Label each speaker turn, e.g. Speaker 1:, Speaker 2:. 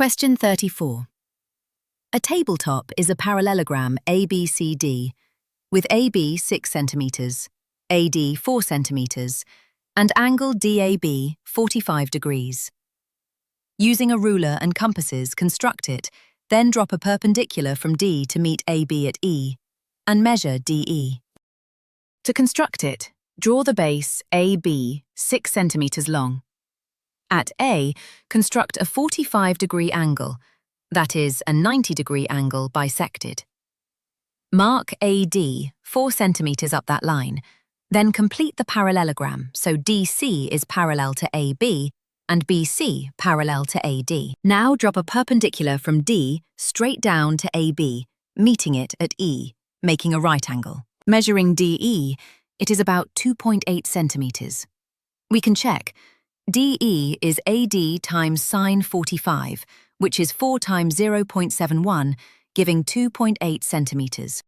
Speaker 1: Question 34. A tabletop is a parallelogram ABCD with AB 6 cm, AD 4 cm, and angle DAB 45 degrees. Using a ruler and compasses, construct it, then drop a perpendicular from D to meet AB at E, and measure DE. To construct it, draw the base AB 6 cm long. At A, construct a 45-degree angle, that is, a 90-degree angle bisected. Mark AD 4 cm up that line, then complete the parallelogram so DC is parallel to AB and BC parallel to AD. Now drop a perpendicular from D straight down to AB, meeting it at E, making a right angle. Measuring DE, it is about 2.8 centimeters. We can check. DE is AD times sine 45, which is 4 times 0.71, giving 2.8 centimeters.